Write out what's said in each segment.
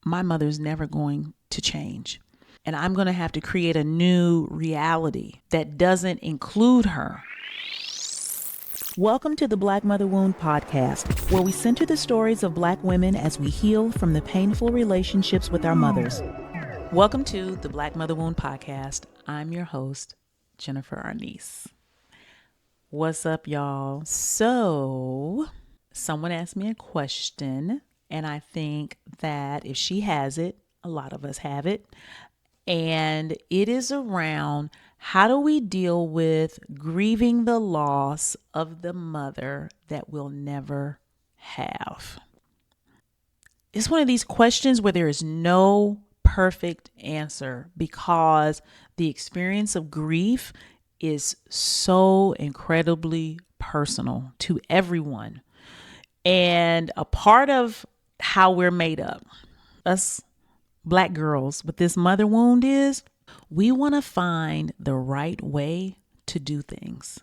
my mother's never going to change. And I'm going to have to create a new reality that doesn't include her. Welcome to the Black Mother Wound podcast, where we center the stories of Black women as we heal from the painful relationships with our mothers. Welcome to the Black Mother Wound podcast. I'm your host, Jennifer Arnice. What's up, y'all? So, someone asked me a question, and I think that if she has it, a lot of us have it. And it is around, how do we deal with grieving the loss of the mother that we'll never have? It's one of these questions where there is no perfect answer, because the experience of grief is so incredibly personal to everyone. And a part of how we're made up, us Black girls with this mother wound, is we want to find the right way to do things.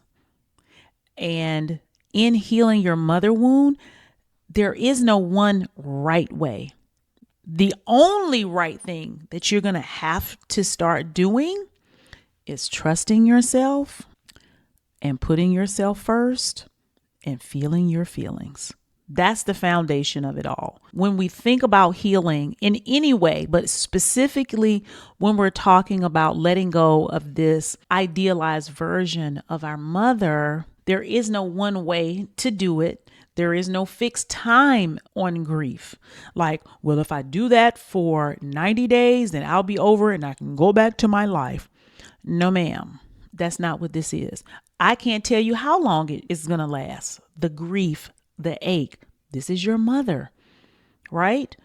And in healing your mother wound, there is no one right way. The only right thing that you're going to have to start doing is trusting yourself and putting yourself first and feeling your feelings. That's the foundation of it all. When we think about healing in any way, but specifically when we're talking about letting go of this idealized version of our mother, there is no one way to do it. There is no fixed time on grief. Like, well, if I do that for 90 days, then I'll be over and I can go back to my life. No, ma'am. That's not what this is. I can't tell you how long it is going to last. The grief, the ache. This is your mother, right?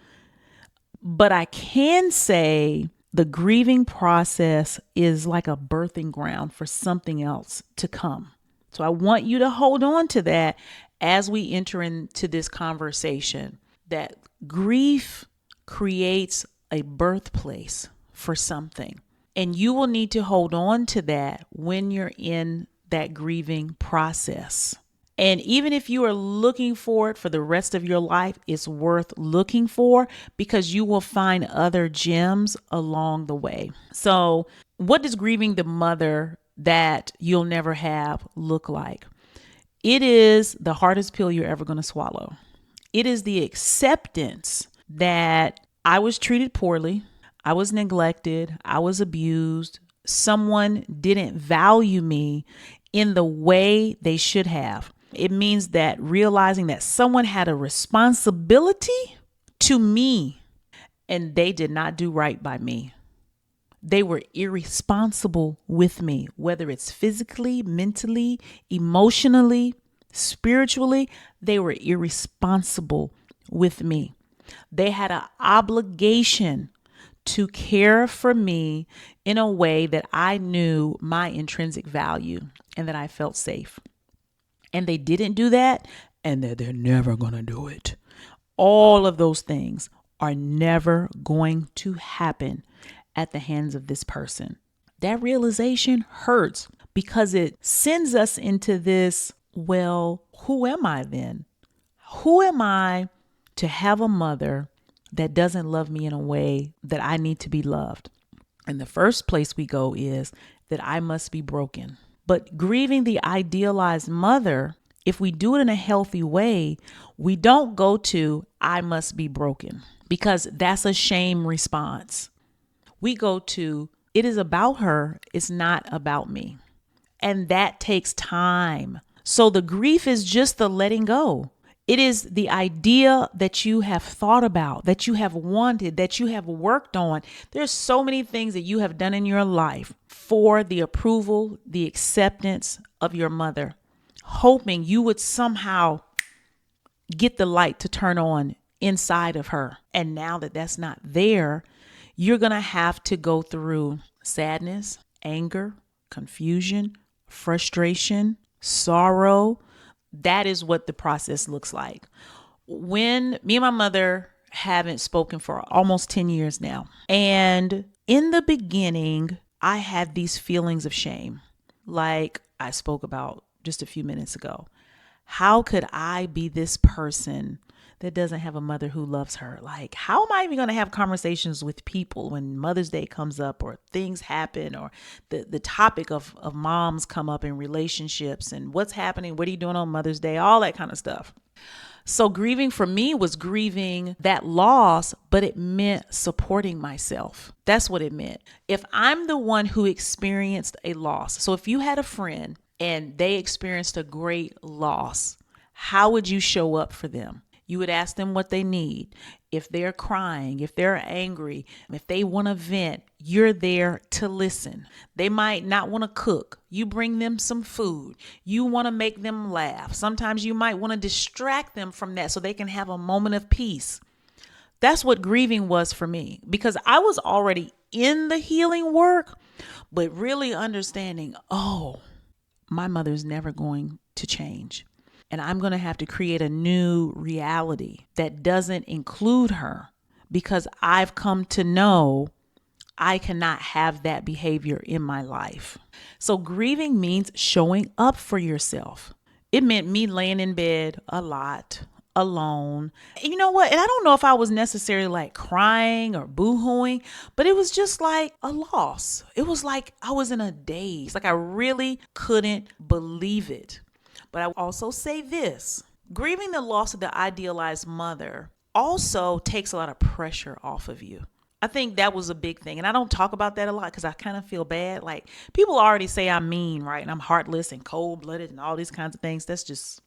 But I can say the grieving process is like a birthing ground for something else to come. So I want you to hold on to that as we enter into this conversation, that grief creates a birthplace for something. And you will need to hold on to that when you're in that grieving process. And even if you are looking for it for the rest of your life, it's worth looking for, because you will find other gems along the way. So what does grieving the mother that you'll never have look like? It is the hardest pill you're ever going to swallow. It is the acceptance that I was treated poorly, I was neglected, I was abused, someone didn't value me in the way they should have. It means that realizing that someone had a responsibility to me and they did not do right by me. They were irresponsible with me, whether it's physically, mentally, emotionally, spiritually. They were irresponsible with me. They had an obligation to care for me in a way that I knew my intrinsic value and that I felt safe. And they didn't do that, and they're never going to do it. All of those things are never going to happen at the hands of this person. That realization hurts, because it sends us into this, well, who am I then? Who am I to have a mother that doesn't love me in a way that I need to be loved? And the first place we go is that I must be broken. But grieving the idealized mother, if we do it in a healthy way, we don't go to, I must be broken, because that's a shame response. We go to, it is about her, it's not about me. And that takes time. So the grief is just the letting go. It is the idea that you have thought about, that you have wanted, that you have worked on. There's so many things that you have done in your life for the approval, the acceptance of your mother, hoping you would somehow get the light to turn on inside of her. And now that that's not there, you're going to have to go through sadness, anger, confusion, frustration, sorrow. That is what the process looks like. When me and my mother haven't spoken for almost 10 years now. And in the beginning, I had these feelings of shame, like I spoke about just a few minutes ago. How could I be this person that doesn't have a mother who loves her? Like, how am I even going to have conversations with people when Mother's Day comes up or things happen or the topic of moms come up in relationships and what's happening? What are you doing on Mother's Day? All that kind of stuff. So grieving for me was grieving that loss, but it meant supporting myself. That's what it meant. If I'm the one who experienced a loss, so if you had a friend and they experienced a great loss, how would you show up for them? You would ask them what they need. If they're crying, if they're angry, if they want to vent, you're there to listen. They might not want to cook. You bring them some food. You want to make them laugh. Sometimes you might want to distract them from that so they can have a moment of peace. That's what grieving was for me, because I was already in the healing work, but really understanding, oh, my mother's never going to change. And I'm going to have to create a new reality that doesn't include her, because I've come to know I cannot have that behavior in my life. So grieving means showing up for yourself. It meant me laying in bed a lot, alone. And you know what? And I don't know if I was necessarily like crying or boo-hooing, but it was just like a loss. It was like I was in a daze. Like I really couldn't believe it. But I also say this, grieving the loss of the idealized mother also takes a lot of pressure off of you. I think that was a big thing. And I don't talk about that a lot because I kind of feel bad. Like people already say I'm mean, right? And I'm heartless and cold-blooded and all these kinds of things. That's just,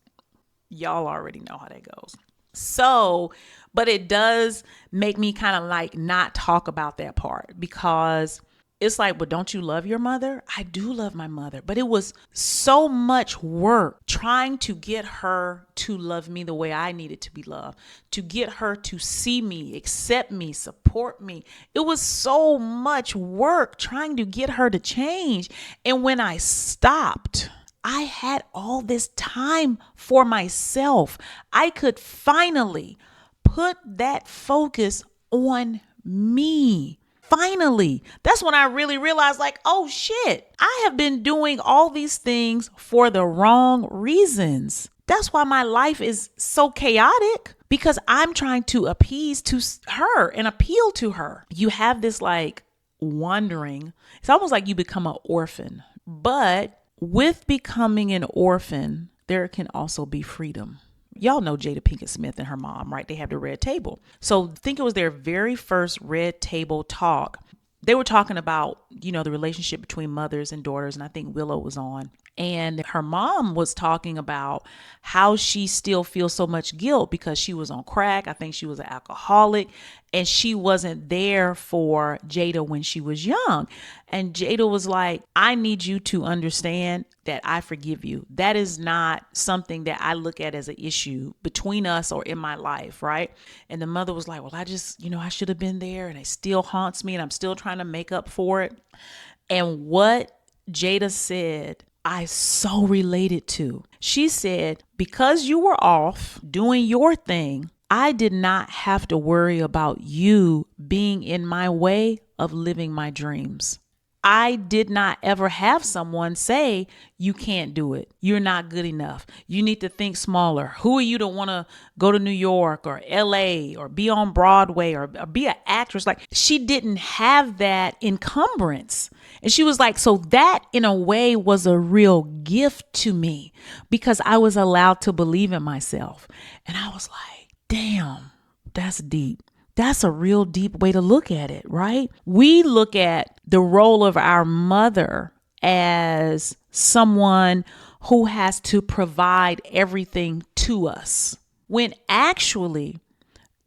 y'all already know how that goes. So, but it does make me kind of like not talk about that part, because it's like, but don't you love your mother? I do love my mother, but it was so much work trying to get her to love me the way I needed to be loved, to get her to see me, accept me, support me. It was so much work trying to get her to change. And when I stopped, I had all this time for myself. I could finally put that focus on me. Finally, that's when I really realized, like, oh shit, I have been doing all these things for the wrong reasons. That's why my life is so chaotic, because I'm trying to appease to her and appeal to her. You have this like wandering. It's almost like you become an orphan, but with becoming an orphan, there can also be freedom. Y'all know Jada Pinkett Smith and her mom, right? They have the red table. So I think it was their very first red table talk. They were talking about, the relationship between mothers and daughters. And I think Willow was on. And her mom was talking about how she still feels so much guilt because she was on crack. I think she was an alcoholic, and she wasn't there for Jada when she was young. And Jada was like, I need you to understand that I forgive you. That is not something that I look at as an issue between us or in my life, right? And the mother was like, well, I just, I should have been there, and it still haunts me, and I'm still trying to make up for it. And what Jada said, I so related to. She said, because you were off doing your thing, I did not have to worry about you being in my way of living my dreams. I did not ever have someone say, you can't do it. You're not good enough. You need to think smaller. Who are you to want to go to New York or LA or be on Broadway or be an actress? Like, she didn't have that encumbrance. And she was like, so that in a way was a real gift to me, because I was allowed to believe in myself. And I was like, damn, that's deep. That's a real deep way to look at it, right? We look at the role of our mother as someone who has to provide everything to us, when actually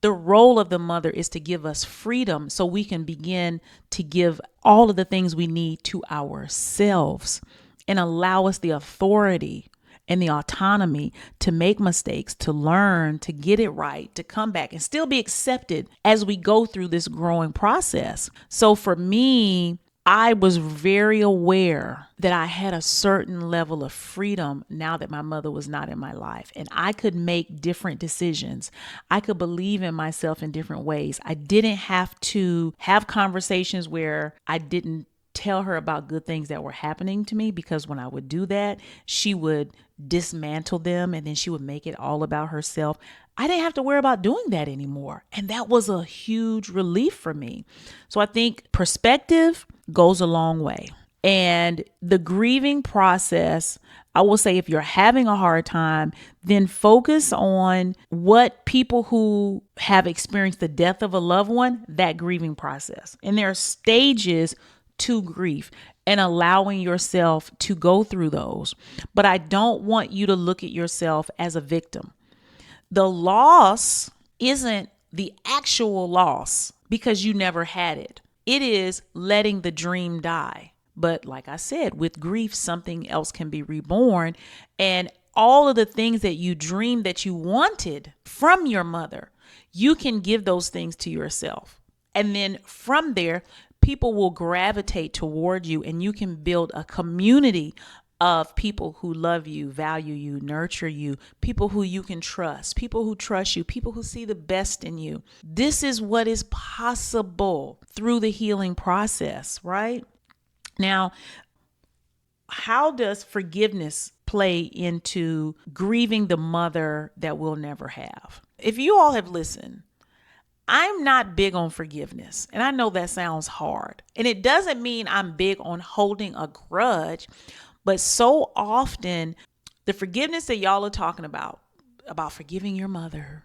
the role of the mother is to give us freedom so we can begin to give all of the things we need to ourselves and allow us the authority and the autonomy to make mistakes, to learn, to get it right, to come back and still be accepted as we go through this growing process. So for me, I was very aware that I had a certain level of freedom now that my mother was not in my life, and I could make different decisions. I could believe in myself in different ways. I didn't have to have conversations where I didn't tell her about good things that were happening to me, because when I would do that, she would dismantle them and then she would make it all about herself. I didn't have to worry about doing that anymore. And that was a huge relief for me. So I think perspective goes a long way. And the grieving process, I will say if you're having a hard time, then focus on what people who have experienced the death of a loved one, that grieving process. And there are stages to grief and allowing yourself to go through those. But I don't want you to look at yourself as a victim. The loss isn't the actual loss because you never had it. It is letting the dream die. But like I said, with grief, something else can be reborn. And all of the things that you dreamed that you wanted from your mother, you can give those things to yourself. And then from there, people will gravitate toward you and you can build a community of people who love you, value you, nurture you, people who you can trust, people who trust you, people who see the best in you. This is what is possible through the healing process, right? Now, how does forgiveness play into grieving the mother that we'll never have? If you all have listened, I'm not big on forgiveness. And I know that sounds hard. And it doesn't mean I'm big on holding a grudge. But so often, the forgiveness that y'all are talking about forgiving your mother,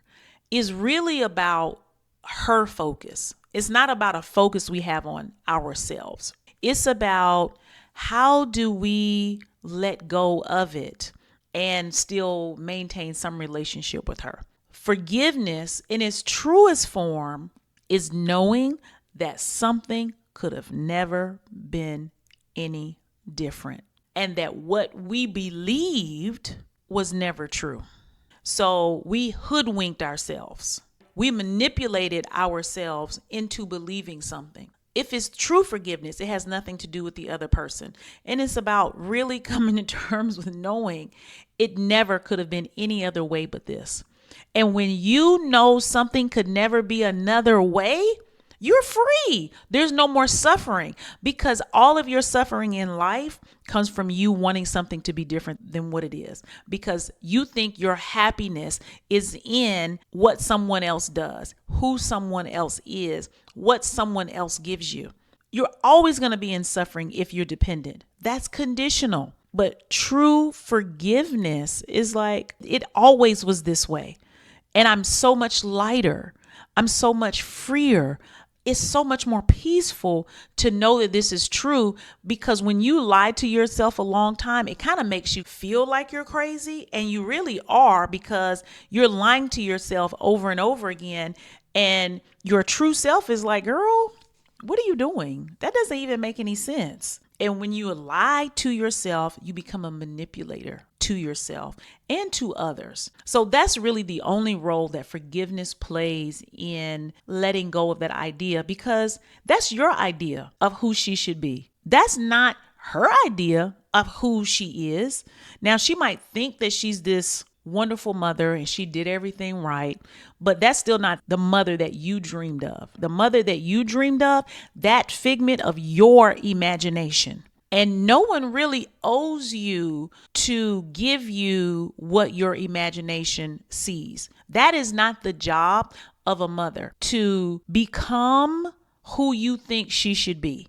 is really about her focus. It's not about a focus we have on ourselves. It's about how do we let go of it and still maintain some relationship with her. Forgiveness in its truest form is knowing that something could have never been any different and that what we believed was never true. So we hoodwinked ourselves. We manipulated ourselves into believing something. If it's true forgiveness, it has nothing to do with the other person. And it's about really coming to terms with knowing it never could have been any other way but this. And when you know something could never be another way, you're free. There's no more suffering because all of your suffering in life comes from you wanting something to be different than what it is because you think your happiness is in what someone else does, who someone else is, what someone else gives you. You're always going to be in suffering if you're dependent. That's conditional. But true forgiveness is like, it always was this way. And I'm so much lighter. I'm so much freer. It's so much more peaceful to know that this is true because when you lie to yourself a long time, it kind of makes you feel like you're crazy and you really are because you're lying to yourself over and over again. And your true self is like, girl, what are you doing? That doesn't even make any sense. And when you lie to yourself, you become a manipulator to yourself and to others. So that's really the only role that forgiveness plays in letting go of that idea because that's your idea of who she should be. That's not her idea of who she is. Now, she might think that she's this wonderful mother and she did everything right, but that's still not the mother that you dreamed of. The mother that you dreamed of, that figment of your imagination. And no one really owes you to give you what your imagination sees. That is not the job of a mother to become who you think she should be.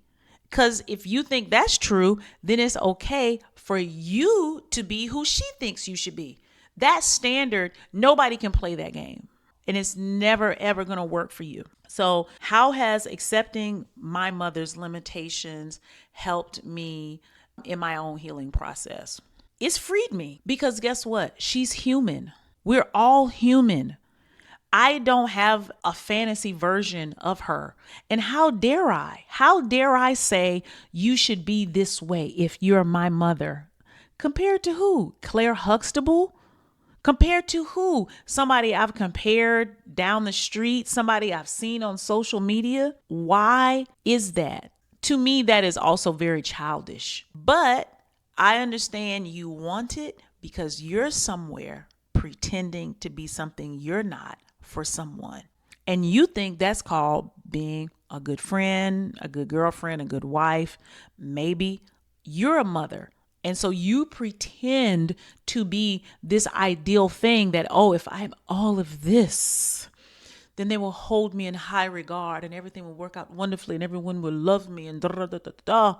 Because if you think that's true, then it's okay for you to be who she thinks you should be. That standard, nobody can play that game. And it's never, ever going to work for you. So how has accepting my mother's limitations helped me in my own healing process? It's freed me because guess what? She's human. We're all human. I don't have a fantasy version of her. And how dare I? How dare I say you should be this way if you're my mother? Compared to who? Claire Huxtable? Compared to who? Somebody I've compared down the street, somebody I've seen on social media. Why is that? To me, that is also very childish. But I understand you want it because you're somewhere pretending to be something you're not for someone. And you think that's called being a good friend, a good girlfriend, a good wife. Maybe you're a mother. And so you pretend to be this ideal thing that, oh, if I have all of this, then they will hold me in high regard and everything will work out wonderfully and everyone will love me and da da da da da.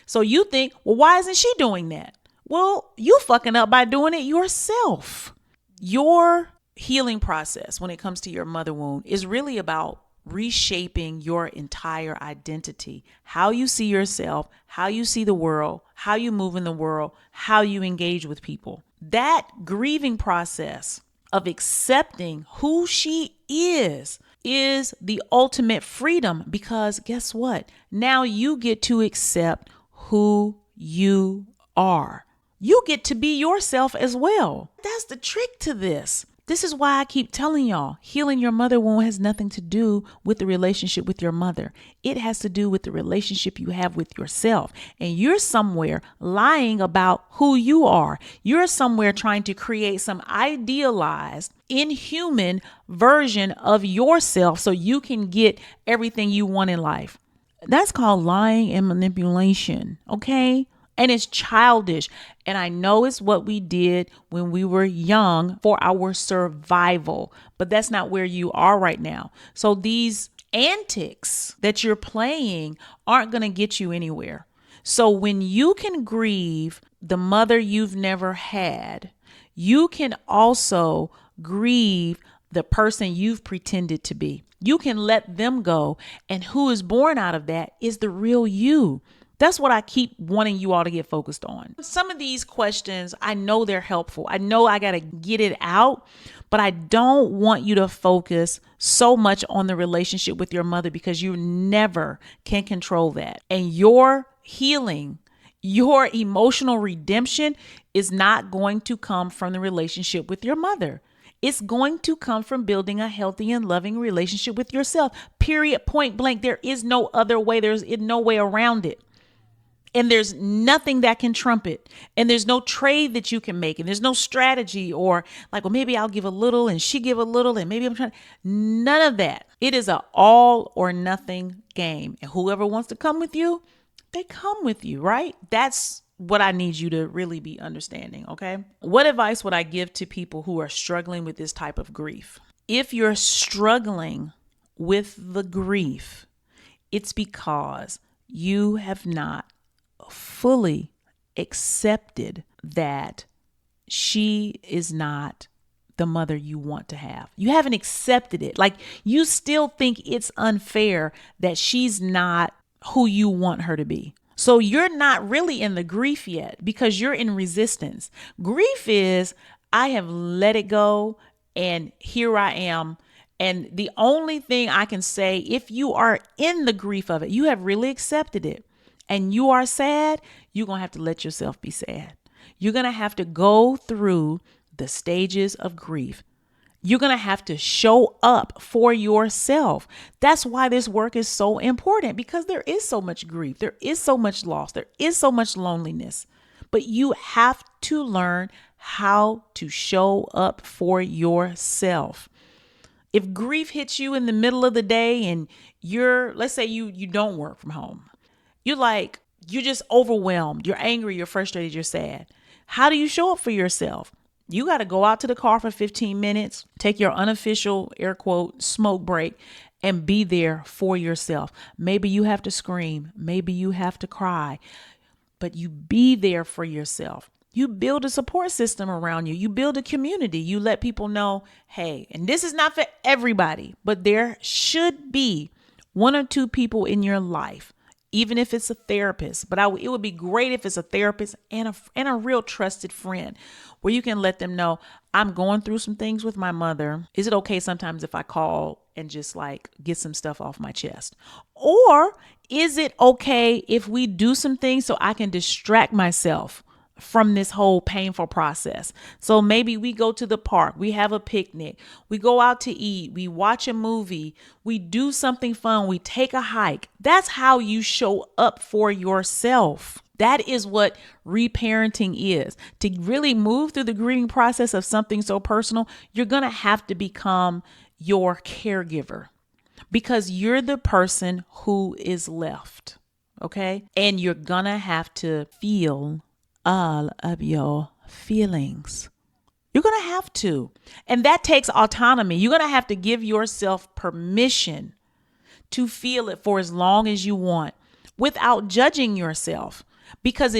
So you think, well, why isn't she doing that? Well, you fucking up by doing it yourself. Your healing process when it comes to your mother wound is really about reshaping your entire identity, how you see yourself, how you see the world, how you move in the world, how you engage with people. That grieving process of accepting who she is the ultimate freedom, because guess what? Now you get to accept who you are. You get to be yourself as well. That's the trick to this. This is why I keep telling y'all, healing your mother wound has nothing to do with the relationship with your mother. It has to do with the relationship you have with yourself. And you're somewhere lying about who you are. You're somewhere trying to create some idealized, inhuman version of yourself so you can get everything you want in life. That's called lying and manipulation, okay? And it's childish. And I know it's what we did when we were young for our survival, but that's not where you are right now. So these antics that you're playing aren't going to get you anywhere. So when you can grieve the mother you've never had, you can also grieve the person you've pretended to be. You can let them go. And who is born out of that is the real you. That's what I keep wanting you all to get focused on. Some of these questions, I know they're helpful. I know I got to get it out, but I don't want you to focus so much on the relationship with your mother because you never can control that. And your healing, your emotional redemption is not going to come from the relationship with your mother. It's going to come from building a healthy and loving relationship with yourself. Period. Point blank. There is no other way. There's no way around it. And there's nothing that can trump it. And there's no trade that you can make. And there's no strategy or like, well, maybe I'll give a little and she give a little and maybe I'm trying. None of that. It is an all or nothing game. And whoever wants to come with you, they come with you, right? That's what I need you to really be understanding, okay? What advice would I give to people who are struggling with this type of grief? If you're struggling with the grief, it's because you have not fully accepted that she is not the mother you want to have. You haven't accepted it. Like you still think it's unfair that she's not who you want her to be. So you're not really in the grief yet because you're in resistance. Grief is, I have let it go and here I am. And the only thing I can say, if you are in the grief of it, you have really accepted it. And you are sad, you're going to have to let yourself be sad. You're going to have to go through the stages of grief. You're going to have to show up for yourself. That's why this work is so important because there is so much grief. There is so much loss. There is so much loneliness. But you have to learn how to show up for yourself. If grief hits you in the middle of the day and let's say you don't work from home. You're just overwhelmed. You're angry. You're frustrated. You're sad. How do you show up for yourself? You got to go out to the car for 15 minutes, take your unofficial, air quote, smoke break, and be there for yourself. Maybe you have to scream. Maybe you have to cry, but you be there for yourself. You build a support system around you. You build a community. You let people know, hey, and this is not for everybody, but there should be one or two people in your life, even if it's a therapist, but it would be great if it's a therapist and a real trusted friend where you can let them know, I'm going through some things with my mother. Is it okay sometimes if I call and just like get some stuff off my chest? Or is it okay if we do some things so I can distract myself from this whole painful process? So maybe we go to the park, we have a picnic, we go out to eat, we watch a movie, we do something fun, we take a hike. That's how you show up for yourself. That is what reparenting is. To really move through the grieving process of something so personal, you're going to have to become your caregiver because you're the person who is left. Okay. And you're going to have to feel all of your feelings. You're going to have to. And that takes autonomy. You're going to have to give yourself permission to feel it for as long as you want without judging yourself. Because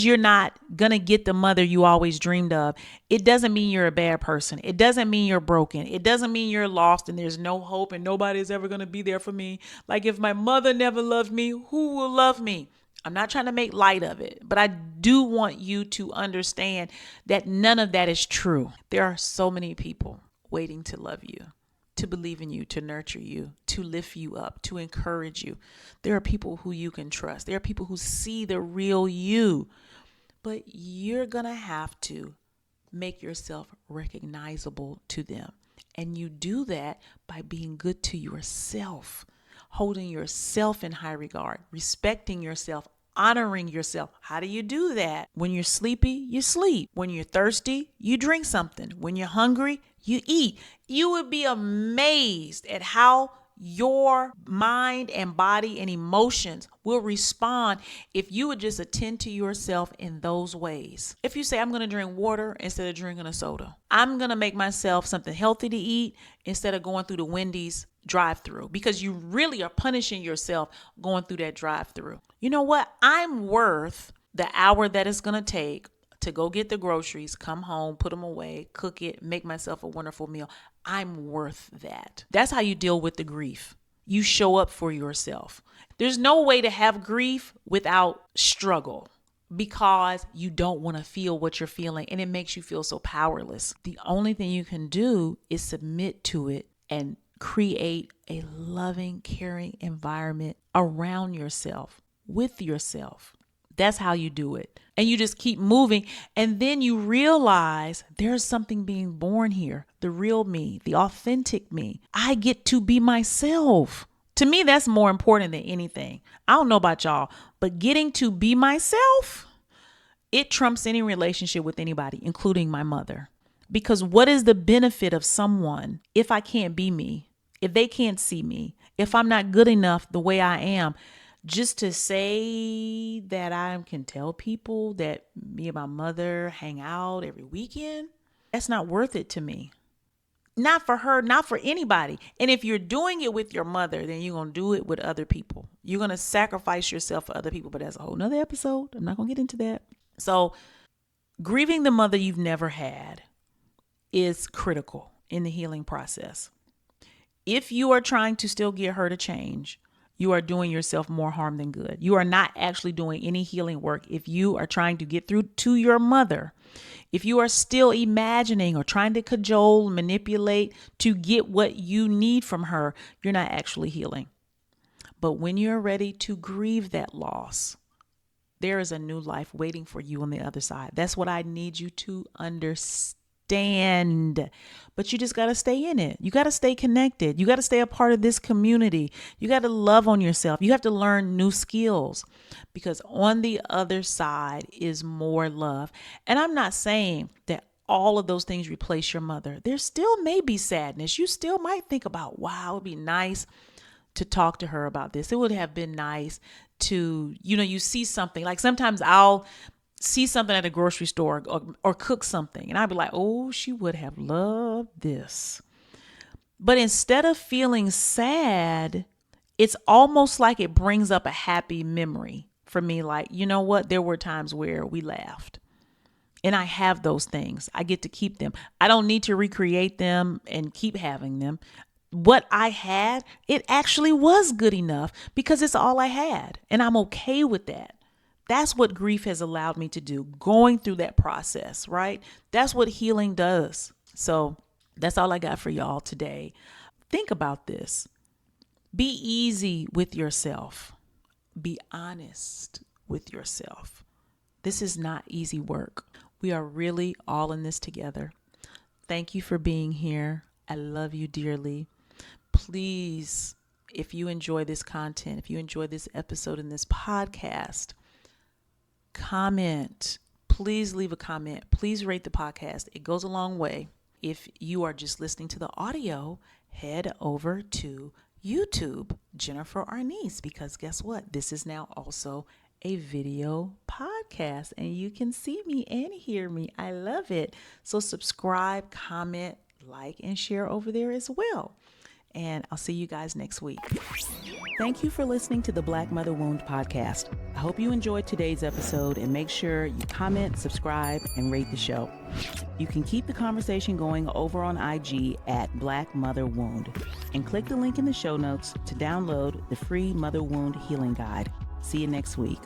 you're not going to get the mother you always dreamed of, it doesn't mean you're a bad person. It doesn't mean you're broken. It doesn't mean you're lost and there's no hope and nobody's ever going to be there for me. Like if my mother never loved me, who will love me? I'm not trying to make light of it, but I do want you to understand that none of that is true. There are so many people waiting to love you, to believe in you, to nurture you, to lift you up, to encourage you. There are people who you can trust. There are people who see the real you, but you're going to have to make yourself recognizable to them. And you do that by being good to yourself, holding yourself in high regard, respecting yourself, honoring yourself. How do you do that? When you're sleepy, you sleep. When you're thirsty, you drink something. When you're hungry, you eat. You would be amazed at how your mind and body and emotions will respond if you would just attend to yourself in those ways. If you say, I'm going to drink water instead of drinking a soda. I'm going to make myself something healthy to eat instead of going through the Wendy's drive-through, because you really are punishing yourself going through that drive-through. You know what? I'm worth the hour that it's going to take to go get the groceries, come home, put them away, cook it, make myself a wonderful meal. I'm worth that. That's how you deal with the grief. You show up for yourself. There's no way to have grief without struggle, because you don't want to feel what you're feeling and it makes you feel so powerless. The only thing you can do is submit to it and create a loving, caring environment around yourself, with yourself. That's how you do it. And you just keep moving. And then you realize there's something being born here. The real me, the authentic me. I get to be myself. To me, that's more important than anything. I don't know about y'all, but getting to be myself, it trumps any relationship with anybody, including my mother. Because what is the benefit of someone if I can't be me? If they can't see me, if I'm not good enough the way I am, just to say that I can tell people that me and my mother hang out every weekend, that's not worth it to me. Not for her, not for anybody. And if you're doing it with your mother, then you're going to do it with other people. You're going to sacrifice yourself for other people, but that's a whole nother episode. I'm not going to get into that. So grieving the mother you've never had is critical in the healing process. If you are trying to still get her to change, you are doing yourself more harm than good. You are not actually doing any healing work if you are trying to get through to your mother. If you are still imagining or trying to cajole, manipulate to get what you need from her, you're not actually healing. But when you're ready to grieve that loss, there is a new life waiting for you on the other side. That's what I need you to understand. But you just got to stay in it. You got to stay connected. You got to stay a part of this community. You got to love on yourself. You have to learn new skills, because on the other side is more love. And I'm not saying that all of those things replace your mother. There still may be sadness. You still might think about, wow, it would be nice to talk to her about this. It would have been nice to, you see something. Like sometimes I'll see something at a grocery store or cook something, and I'd be like, oh, she would have loved this. But instead of feeling sad, it's almost like it brings up a happy memory for me. Like, you know what? There were times where we laughed, and I have those things. I get to keep them. I don't need to recreate them and keep having them. What I had, it actually was good enough because it's all I had, and I'm okay with that. That's what grief has allowed me to do, going through that process, right? That's what healing does. So that's all I got for y'all today. Think about this. Be easy with yourself. Be honest with yourself. This is not easy work. We are really all in this together. Thank you for being here. I love you dearly. Please, if you enjoy this content, if you enjoy this episode in this podcast, comment. Please leave a comment. Please rate the podcast. It goes a long way. If you are just listening to the audio, head over to YouTube, Jennifer Arnice, because guess what? This is now also a video podcast, and you can see me and hear me. I love it. So subscribe, comment, like, and share over there as well. And I'll see you guys next week. Thank you for listening to the Black Mother Wound podcast. I hope you enjoyed today's episode, and make sure you comment, subscribe, and rate the show. You can keep the conversation going over on IG at Black Mother Wound, and click the link in the show notes to download the free Mother Wound Healing Guide. See you next week.